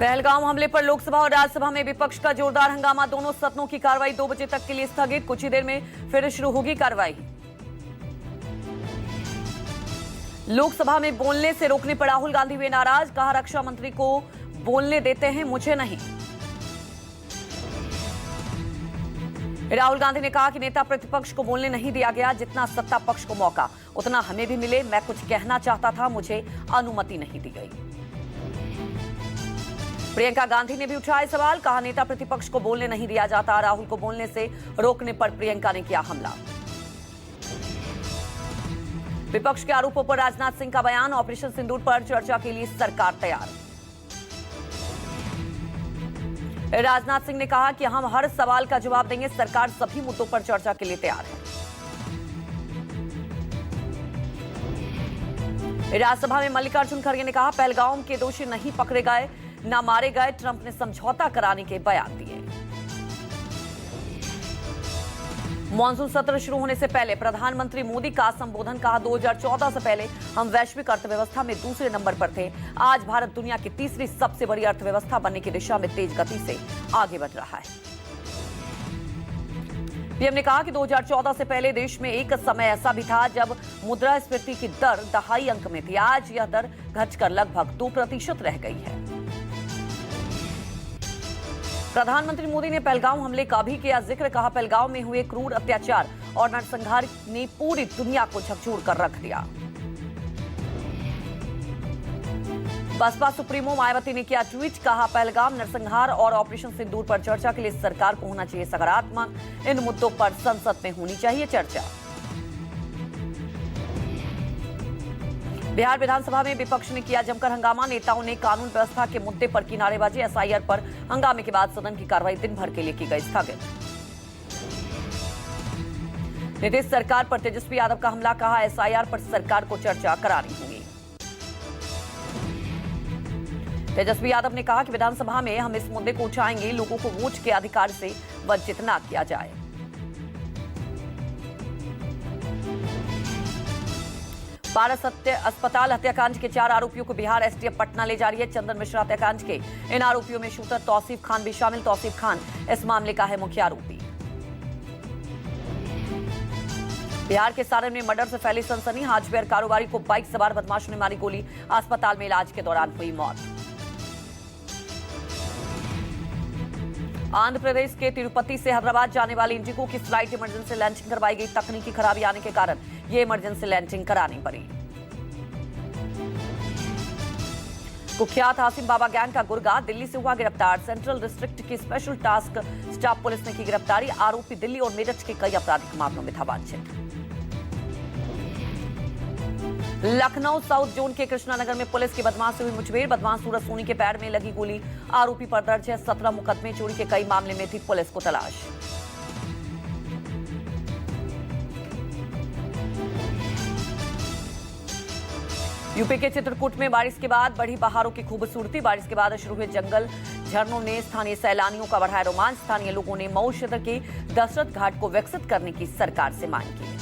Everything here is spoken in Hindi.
पहलगाम हमले पर लोकसभा और राज्यसभा में विपक्ष का जोरदार हंगामा। दोनों सदनों की कार्रवाई 2 बजे तक के लिए स्थगित। कुछ ही देर में फिर शुरू होगी कार्रवाई। लोकसभा में बोलने से रोकने पर राहुल गांधी हुए नाराज। कहा, रक्षा मंत्री को बोलने देते हैं, मुझे नहीं। राहुल गांधी ने कहा कि नेता प्रतिपक्ष को बोलने नहीं दिया गया, जितना सत्ता पक्ष को मौका उतना हमें भी मिले। मैं कुछ कहना चाहता था, मुझे अनुमति नहीं दी गई। प्रियंका गांधी ने भी उठाए सवाल। कहा, नेता प्रतिपक्ष को बोलने नहीं दिया जाता। राहुल को बोलने से रोकने पर प्रियंका ने किया हमला। विपक्ष के आरोपों पर राजनाथ सिंह का बयान। ऑपरेशन सिंदूर पर चर्चा के लिए सरकार तैयार। राजनाथ सिंह ने कहा कि हम हर सवाल का जवाब देंगे। सरकार सभी मुद्दों पर चर्चा के लिए तैयार है। राज्यसभा में मल्लिकार्जुन खड़गे ने कहा, पहलगाम के दोषी नहीं पकड़े गए, न मारे गए। ट्रंप ने समझौता कराने के बयान दिए। मॉनसून सत्र शुरू होने से पहले प्रधानमंत्री मोदी का संबोधन। कहा, 2014 से पहले हम वैश्विक अर्थव्यवस्था में दूसरे नंबर पर थे। आज भारत दुनिया की तीसरी सबसे बड़ी अर्थव्यवस्था बनने की दिशा में तेज गति से आगे बढ़ रहा है। पीएम ने कहा कि 2014 से पहले देश में एक समय ऐसा भी था जब मुद्रास्फीति की दर दहाई अंक में थी। आज यह दर घटकर लगभग 2% रह गई है। प्रधानमंत्री मोदी ने पहलगाम हमले का भी किया जिक्र। कहा, पहलगाम में हुए क्रूर अत्याचार और नरसंहार ने पूरी दुनिया को झकझोर कर रख दिया। बसपा सुप्रीमो मायावती ने किया ट्वीट। कहा, पहलगाम नरसंहार और ऑपरेशन सिंदूर पर चर्चा के लिए सरकार को होना चाहिए सकारात्मक। इन मुद्दों पर संसद में होनी चाहिए चर्चा। बिहार विधानसभा में विपक्ष ने किया जमकर हंगामा। नेताओं ने कानून व्यवस्था के मुद्दे पर की नारेबाजी। एसआईआर पर हंगामे के बाद सदन की कार्रवाई दिन भर के लिए की गई स्थगित। नीतीश सरकार पर तेजस्वी यादव का हमला। कहा, एसआईआर पर सरकार को चर्चा करानी होगी। तेजस्वी यादव ने कहा कि विधानसभा में हम इस मुद्दे को उठाएंगे। लोगों को वोट के अधिकार से वंचित न किया जाए। पारस अस्पताल हत्याकांड के 4 आरोपियों को बिहार एसटीएफ पटना ले जा रही है। चंदन मिश्रा हत्याकांड के इन आरोपियों में शूटर तौसीफ खान भी शामिल। तौसीफ खान इस मामले का है मुख्य आरोपी। बिहार के सारण में मर्डर से फैली सनसनी। हार्डवेयर कारोबारी को बाइक सवार बदमाशों ने मारी गोली। अस्पताल में इलाज के दौरान हुई मौत। आंध्र प्रदेश के तिरुपति से हैदराबाद जाने वाली इंडिगो की फ्लाइट इमरजेंसी लैंडिंग करवाई गई। तकनीकी खराबी आने के कारण ये इमरजेंसी लैंडिंग करानी पड़ी। कुख्यात हासिम बाबा गैंग का गुर्गा दिल्ली से हुआ गिरफ्तार। सेंट्रल डिस्ट्रिक्ट की स्पेशल टास्क स्टाफ पुलिस ने की गिरफ्तारी। आरोपी दिल्ली और मेरठ के कई आपराधिक मामलों में था वांछित। लखनऊ साउथ जोन के कृष्णानगर में पुलिस की बदमाश से हुई मुठभेड़। बदमाश सूरज सोनी के पैर में लगी गोली। आरोपी पर दर्ज है 17 मुकदमे। चोरी के कई मामले में थी पुलिस को तलाश। यूपी के चित्रकूट में बारिश के बाद बढ़ी पहाड़ों की खूबसूरती। बारिश के बाद शुरू हुए जंगल झरनों ने स्थानीय सैलानियों का बढ़ाया रोमांच। स्थानीय लोगों ने मऊ क्षेत्र के दशरथ घाट को विकसित करने की सरकार से मांग की।